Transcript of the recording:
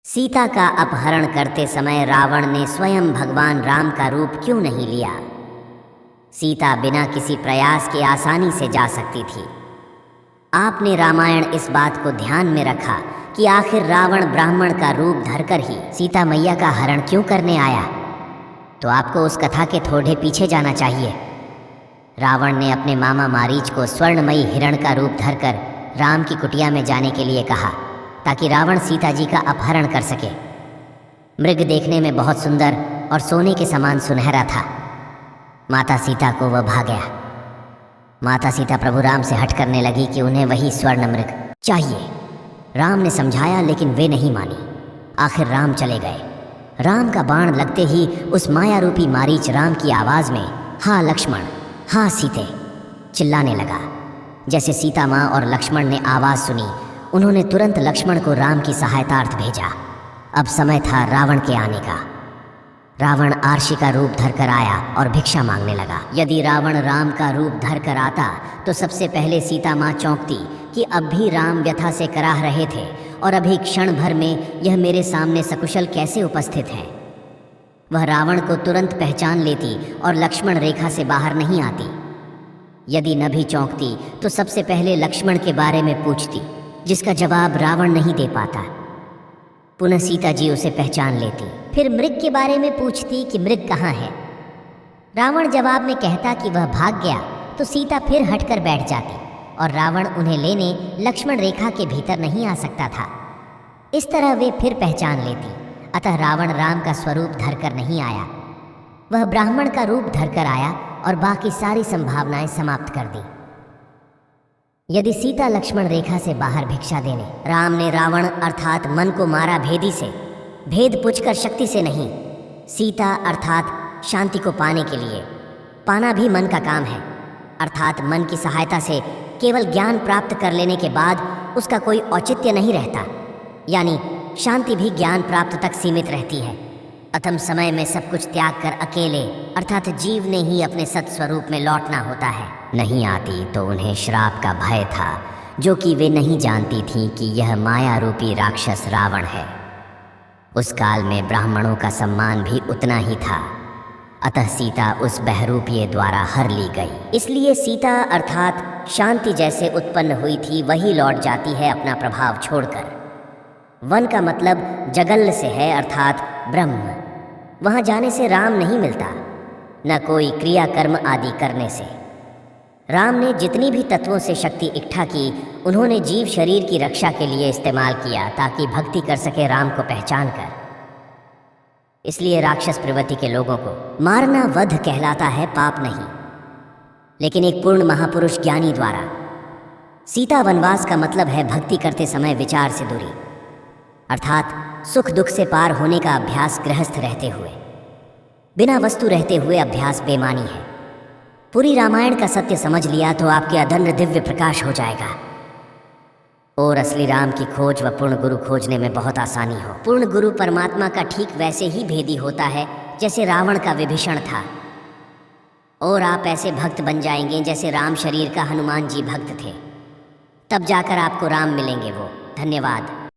सीता का अपहरण करते समय रावण ने स्वयं भगवान राम का रूप क्यों नहीं लिया? सीता बिना किसी प्रयास के आसानी से जा सकती थी। आपने रामायण इस बात को ध्यान में रखा कि आखिर रावण ब्राह्मण का रूप धरकर ही सीता मैया का हरण क्यों करने आया? तो आपको उस कथा के थोड़े पीछे जाना चाहिए। रावण ने अपने मामा मारीच को स्वर्णमयी हिरण का रूप धरकर राम की कुटिया में जाने के लिए कहा ताकि रावण सीता जी का अपहरण कर सके। मृग देखने में बहुत सुंदर और सोने के समान सुनहरा था। माता सीता को वह भा गया। माता सीता प्रभु राम से हट करने लगी कि उन्हें वही स्वर्ण मृग चाहिए। राम ने समझाया लेकिन वे नहीं मानी। आखिर राम चले गए। राम का बाण लगते ही उस माया रूपी मारीच राम की आवाज़ में हाँ लक्ष्मण हाँ सीते चिल्लाने लगा। जैसे सीता माँ और लक्ष्मण ने आवाज़ सुनी, उन्होंने तुरंत लक्ष्मण को राम की सहायतार्थ भेजा। अब समय था रावण के आने का। रावण आरशी का रूप धरकर आया और भिक्षा मांगने लगा। यदि रावण राम का रूप धरकर आता तो सबसे पहले सीता माँ चौंकती कि अब भी राम व्यथा से कराह रहे थे और अभी क्षण भर में यह मेरे सामने सकुशल कैसे उपस्थित हैं। वह रावण को तुरंत पहचान लेती और लक्ष्मण रेखा से बाहर नहीं आती। यदि न भी चौंकती तो सबसे पहले लक्ष्मण के बारे में पूछती, जिसका जवाब रावण नहीं दे पाता। पुनः सीता जी उसे पहचान लेती। फिर मृग के बारे में पूछती कि मृग कहाँ है। रावण जवाब में कहता कि वह भाग गया तो सीता फिर हटकर बैठ जाती और रावण उन्हें लेने लक्ष्मण रेखा के भीतर नहीं आ सकता था। इस तरह वे फिर पहचान लेती। अतः रावण राम का स्वरूप धरकर नहीं आया, वह ब्राह्मण का रूप धरकर आया और बाकी सारी संभावनाएं समाप्त कर दी। यदि सीता लक्ष्मण रेखा से बाहर भिक्षा देने, राम ने रावण अर्थात मन को मारा भेदी से, भेद पूछकर शक्ति से नहीं। सीता अर्थात शांति को पाने के लिए, पाना भी मन का काम है, अर्थात मन की सहायता से केवल ज्ञान प्राप्त कर लेने के बाद उसका कोई औचित्य नहीं रहता, यानी शांति भी ज्ञान प्राप्त तक सीमित रहती है। अथम समय में सब कुछ त्याग कर अकेले अर्थात जीव ने ही अपने सत्स्वरूप में लौटना होता है। नहीं आती तो उन्हें श्राप का भय था, जो कि वे नहीं जानती थीं कि यह माया रूपी राक्षस रावण है। उस काल में ब्राह्मणों का सम्मान भी उतना ही था। अतः सीता उस बहरूपीय द्वारा हर ली गई। इसलिए सीता अर्थात शांति जैसे उत्पन्न हुई थी वही लौट जाती है अपना प्रभाव छोड़कर। वन का मतलब जगल्य से है अर्थात ब्रह्म। वहाँ जाने से राम नहीं मिलता, न कोई क्रिया कर्म आदि करने से। राम ने जितनी भी तत्वों से शक्ति इकट्ठा की, उन्होंने जीव शरीर की रक्षा के लिए इस्तेमाल किया ताकि भक्ति कर सके राम को पहचान कर। इसलिए राक्षस प्रवृत्ति के लोगों को मारना वध कहलाता है, पाप नहीं। लेकिन एक पूर्ण महापुरुष ज्ञानी द्वारा। सीता वनवास का मतलब है भक्ति करते समय विचार से दूरी, अर्थात सुख दुख से पार होने का अभ्यास गृहस्थ रहते हुए। बिना वस्तु रहते हुए अभ्यास बेमानी है। पूरी रामायण का सत्य समझ लिया तो आपके अदम्य दिव्य प्रकाश हो जाएगा और असली राम की खोज व पूर्ण गुरु खोजने में बहुत आसानी हो। पूर्ण गुरु परमात्मा का ठीक वैसे ही भेदी होता है जैसे रावण का विभीषण था, और आप ऐसे भक्त बन जाएंगे जैसे राम शरीर का हनुमान जी भक्त थे। तब जाकर आपको राम मिलेंगे वो। धन्यवाद।